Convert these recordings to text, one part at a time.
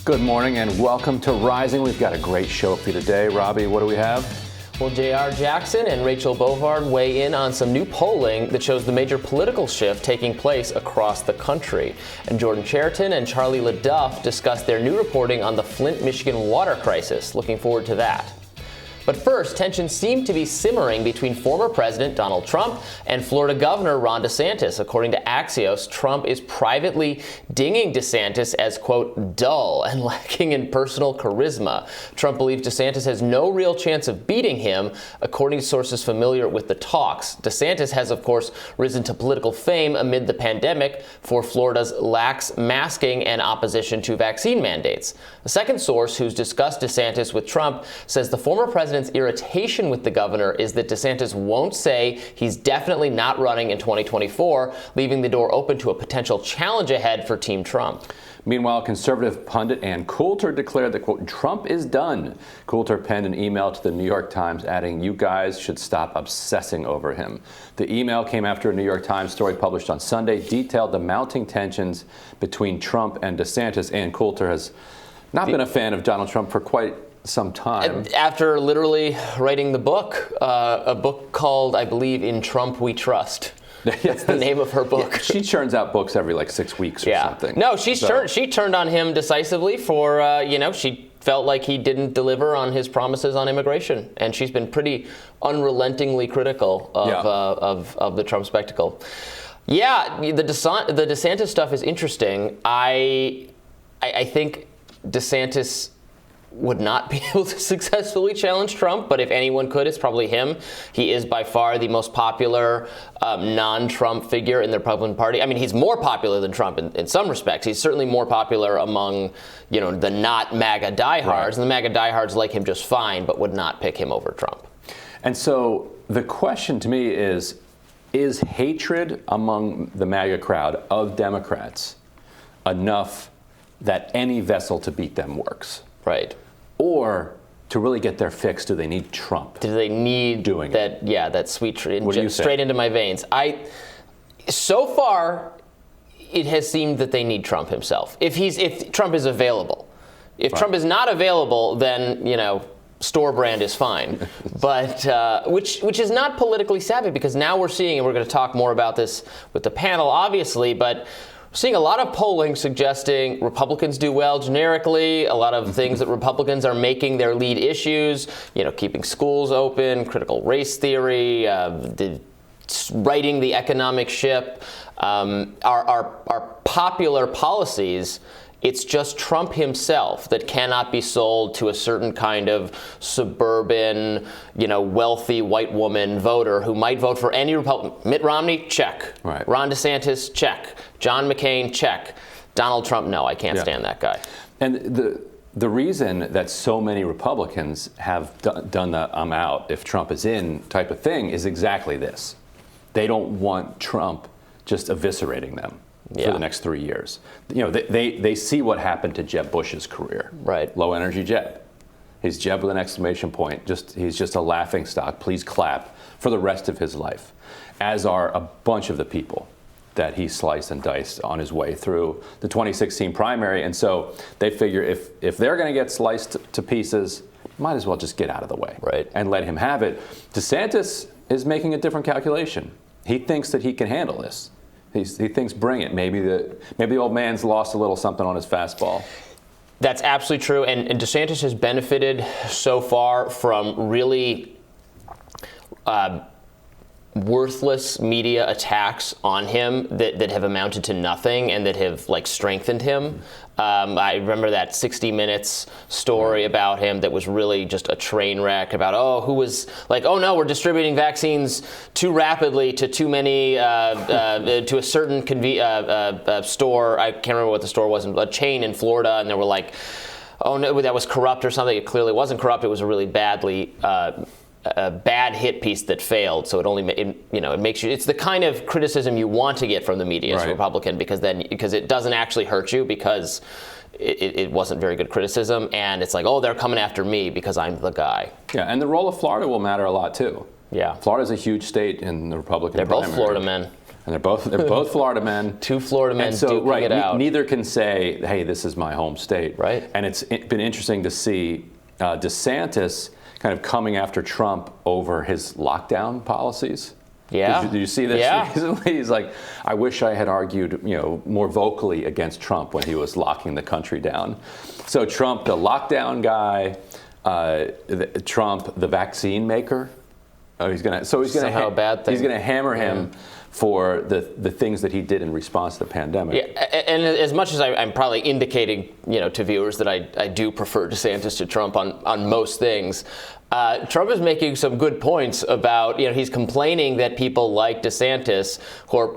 Good morning and welcome to Rising. We've got a great show for you today. Robbie, what do we have? Well, J.R. Jackson and Rachel Bovard weigh in on some new polling that shows the major political shift taking place across the country. And Jordan Cheriton and Charlie LaDuff discuss their new reporting on the Flint, Michigan water crisis. Looking forward to that. But first, tensions seem to be simmering between former President Donald Trump and Florida Governor Ron DeSantis. According to Axios, Trump is privately dinging DeSantis as, quote, dull and lacking in personal charisma. Trump believes DeSantis has no real chance of beating him, according to sources familiar with the talks. DeSantis has, of course, risen to political fame amid the pandemic for Florida's lax masking and opposition to vaccine mandates. A second source who's discussed DeSantis with Trump says the former president's irritation with the governor is that DeSantis won't say he's definitely not running in 2024, leaving the door open to a potential challenge ahead for Team Trump. Meanwhile, conservative pundit Ann Coulter declared that, quote, Trump is done. Coulter penned an email to the New York Times adding, you guys should stop obsessing over him. The email came after a New York Times story published on Sunday detailed the mounting tensions between Trump and DeSantis. Ann Coulter has not been a fan of Donald Trump for quite some time. After literally writing the book, a book called, I believe, In Trump We Trust. That's the name of her book. Yeah, she churns out books every 6 weeks or something. No, she turned on him decisively for, she felt like he didn't deliver on his promises on immigration. And she's been pretty unrelentingly critical of the Trump spectacle. Yeah, the DeSantis stuff is interesting. I think DeSantis would not be able to successfully challenge Trump, but if anyone could, it's probably him. He is by far the most popular non-Trump figure in the Republican Party. I mean, he's more popular than Trump in some respects. He's certainly more popular among, the not MAGA diehards. Right. And the MAGA diehards like him just fine, but would not pick him over Trump. And so the question to me is hatred among the MAGA crowd of Democrats enough that any vessel to beat them works? Right. Or to really get their fix, do they need Trump? Do they need doing that? It? Yeah, that sweet straight into my veins. So far, it has seemed that they need Trump himself. If Trump is available, if Trump is not available, then store brand is fine. But which is not politically savvy, because now we're seeing, and we're going to talk more about this with the panel, obviously, but seeing a lot of polling suggesting Republicans do well generically, a lot of things that Republicans are making their lead issues, keeping schools open, critical race theory, righting the economic ship, are popular policies. It's just Trump himself that cannot be sold to a certain kind of suburban, wealthy white woman voter who might vote for any Republican. Mitt Romney, check. Right. Ron DeSantis, check. John McCain, check. Donald Trump, no, I can't stand that guy. And the reason that so many Republicans have done the I'm out if Trump is in type of thing is exactly this. They don't want Trump just eviscerating them for the next 3 years. They see what happened to Jeb Bush's career. Right. Low energy Jeb. He's Jeb with an exclamation point. He's just a laughing stock. Please clap for the rest of his life, as are a bunch of the people that he sliced and diced on his way through the 2016 primary. And so they figure if they're going to get sliced to pieces, might as well just get out of the way and let him have it. DeSantis is making a different calculation. He thinks that he can handle this. He thinks, bring it. Maybe the old man's lost a little something on his fastball. That's absolutely true. And DeSantis has benefited so far from really worthless media attacks on him that have amounted to nothing and that have strengthened him. I remember that 60 Minutes story about him that was really just a train wreck about, who was no, we're distributing vaccines too rapidly to too many, to a certain store. I can't remember what the store was, a chain in Florida, and they were like, oh no, that was corrupt or something. It clearly wasn't corrupt. It was a really a bad hit piece that failed. So it makes you, it's the kind of criticism you want to get from the media as a Republican, because it doesn't actually hurt you, because it wasn't very good criticism. And it's they're coming after me because I'm the guy. Yeah. And the role of Florida will matter a lot too. Yeah. Florida's a huge state in the Republican primary. They're both Florida men. And they're both Florida men. Two Florida men so, duking it out. Neither can say, hey, this is my home state. Right. And it's been interesting to see DeSantis kind of coming after Trump over his lockdown policies. Yeah. Did you see this recently? He's like, I wish I had argued, more vocally against Trump when he was locking the country down. So Trump, the lockdown guy, Trump, the vaccine maker. He's gonna hammer him for the things that he did in response to the pandemic. Yeah, and as much as I'm probably indicating, to viewers that I do prefer DeSantis to Trump on most things, Trump is making some good points about, he's complaining that people like DeSantis, who are,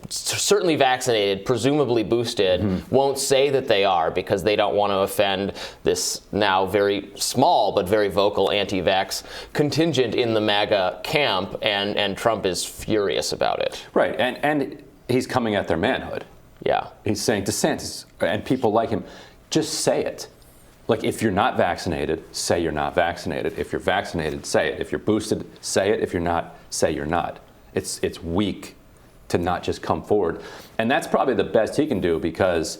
certainly vaccinated, presumably boosted, won't say that they are because they don't want to offend this now very small but very vocal anti-vax contingent in the MAGA camp, and Trump is furious about it. Right, and he's coming at their manhood. Yeah. He's saying, DeSantis and people like him, just say it. Like, if you're not vaccinated, say you're not vaccinated. If you're vaccinated, say it. If you're boosted, say it. If you're not, say you're not. It's weak to not just come forward. And that's probably the best he can do because,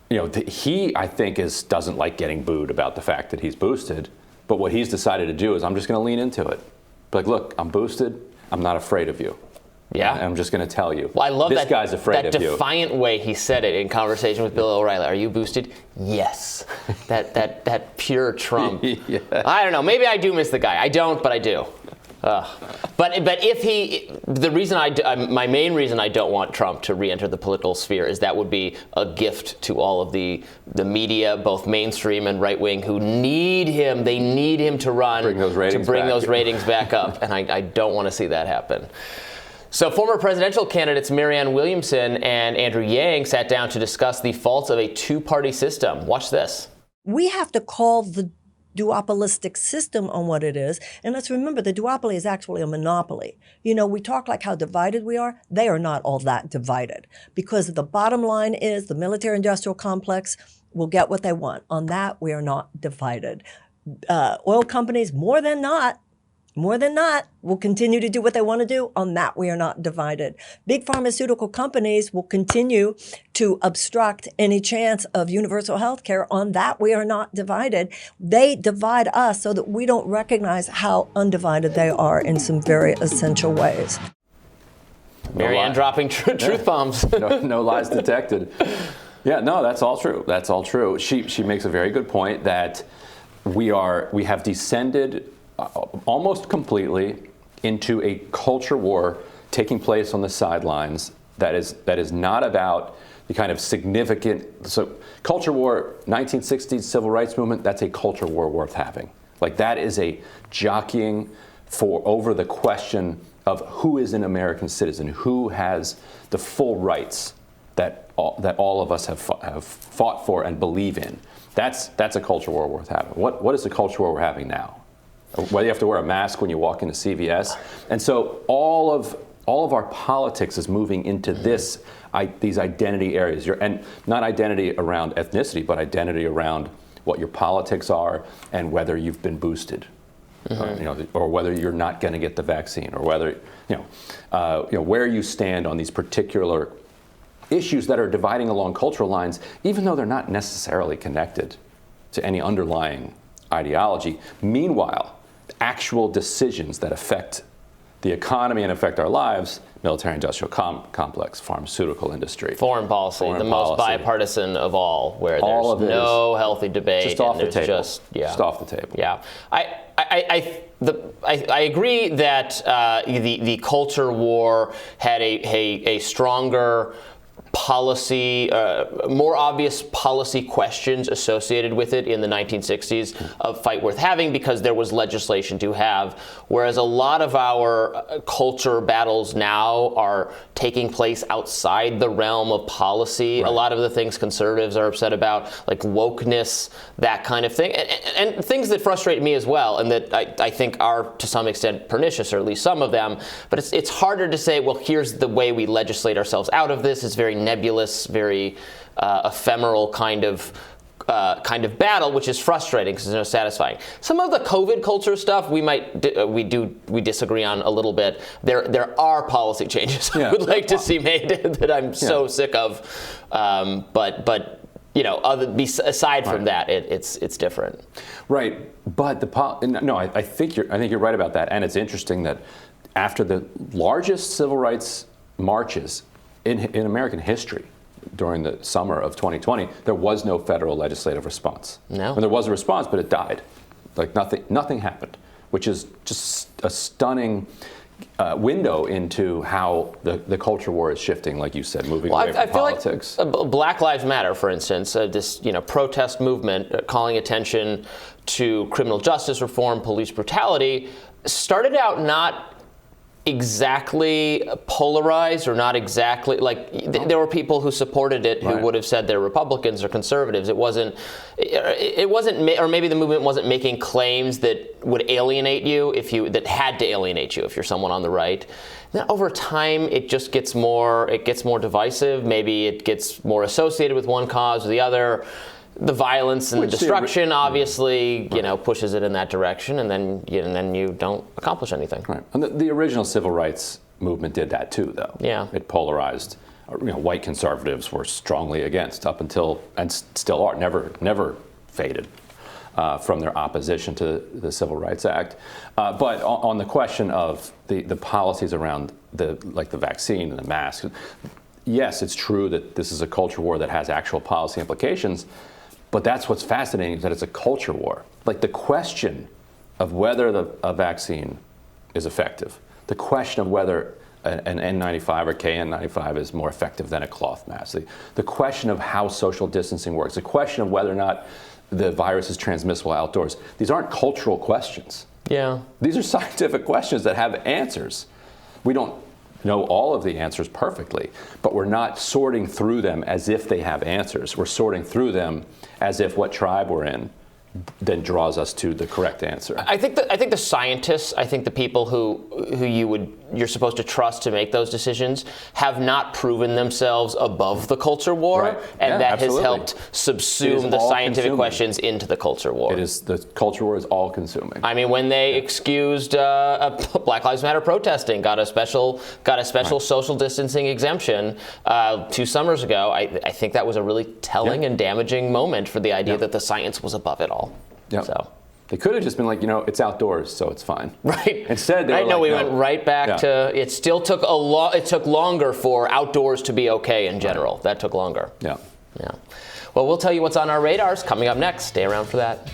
he, I think, doesn't like getting booed about the fact that he's boosted. But what he's decided to do is, I'm just going to lean into it. Like, look, I'm boosted. I'm not afraid of you. Yeah. I'm just going to tell you. Well, I love this guy's afraid that of you. That defiant way he said it in conversation with Bill O'Reilly. Are you boosted? Yes. that pure Trump. Yeah. I don't know. Maybe I do miss the guy. I don't, but I do. But if my main reason I don't want Trump to re-enter the political sphere is that would be a gift to all of the media, both mainstream and right wing, who need him. They need him to run those ratings back up, and I don't want to see that happen. So former presidential candidates Marianne Williamson and Andrew Yang sat down to discuss the faults of a two-party system. Watch this. We have to call the duopolistic system on what it is. And let's remember, the duopoly is actually a monopoly. We talk like how divided we are. They are not all that divided because the bottom line is the military-industrial complex will get what they want. On that, we are not divided. Oil companies, more than not, will continue to do what they want to do. On that, we are not divided. Big pharmaceutical companies will continue to obstruct any chance of universal health care. On that, we are not divided. They divide us so that we don't recognize how undivided they are in some very essential ways. Marianne dropping truth bombs. No lies detected. Yeah, no, that's all true. That's all true. She makes a very good point that we have descended almost completely into a culture war taking place on the sidelines that is not about the kind of significant. So culture war, 1960s civil rights movement, that's a culture war worth having. Like, that is a jockeying over the question of who is an American citizen, who has the full rights that all of us have fought for and believe in. That's a culture war worth having. What is the culture war we're having now? Whether you have to wear a mask when you walk into CVS. And so all of our politics is moving into these identity areas. And not identity around ethnicity, but identity around what your politics are and whether you've been boosted. Or whether you're not going to get the vaccine, or whether where you stand on these particular issues that are dividing along cultural lines, even though they're not necessarily connected to any underlying ideology. Meanwhile, actual decisions that affect the economy and affect our lives, military-industrial complex, pharmaceutical industry. Foreign policy, most bipartisan of all, where there's no healthy debate. Just off the table. Just off the table. Yeah. I agree that the culture war had a stronger policy, more obvious policy questions associated with it in the 1960s, a fight worth having because there was legislation to have, whereas a lot of our culture battles now are taking place outside the realm of policy. Right. A lot of the things conservatives are upset about, like wokeness, that kind of thing, and things that frustrate me as well, and that I think are to some extent pernicious, or at least some of them, but it's harder to say, well, here's the way we legislate ourselves out of this. It's very nebulous, very ephemeral kind of kind of battle, which is frustrating because it's no satisfying. Some of the COVID culture stuff we disagree on a little bit. There are policy changes I would like to see made that I'm so sick of, but aside from that, it's different. Right, but I think you're right about that, and it's interesting that after the largest civil rights marches in American history during the summer of 2020, there was no federal legislative response. No, and there was a response, but it died. Like nothing happened, which is just a stunning window into how the culture war is shifting, like you said, moving away from politics. I feel like Black Lives Matter, for instance, this protest movement calling attention to criminal justice reform, police brutality, started out not exactly polarized or not exactly there were people who supported it who would have said they're Republicans or conservatives. It wasn't or maybe the movement wasn't making claims that would alienate you that had to alienate you if you're someone on the right. Then over time it just gets more divisive. Maybe it gets more associated with one cause or the other. The violence and the destruction obviously, pushes it in that direction, and then you don't accomplish anything. Right. And the original civil rights movement did that too, though. Yeah. It polarized. White conservatives were strongly against up until, and still are, never faded from their opposition to the Civil Rights Act. But on the question of the policies around the vaccine and the mask, yes, it's true that this is a culture war that has actual policy implications. But that's what's fascinating, is that it's a culture war. Like the question of whether a vaccine is effective, the question of whether an N95 or KN95 is more effective than a cloth mask, the question of how social distancing works, the question of whether or not the virus is transmissible outdoors. These aren't cultural questions. Yeah. These are scientific questions that have answers. We don't know all of the answers perfectly, but we're not sorting through them as if they have answers. We're sorting through them as if what tribe we're in then draws us to the correct answer. I think the scientists, the people who you're supposed to trust to make those decisions have not proven themselves above the culture war, and that has helped subsume the scientific questions into the culture war. The culture war is all consuming. I mean, when they excused Black Lives Matter protesting, got a special social distancing exemption 2 summers ago, I think that was a really telling and damaging moment for the idea that the science was above it all. Yep. So they could have just been like, it's outdoors, so it's fine. Right. Instead, they went right back to it. Still took it took longer for outdoors to be okay in general. Right. That took longer. Yeah. Yeah. Well, we'll tell you what's on our radars coming up next. Stay around for that.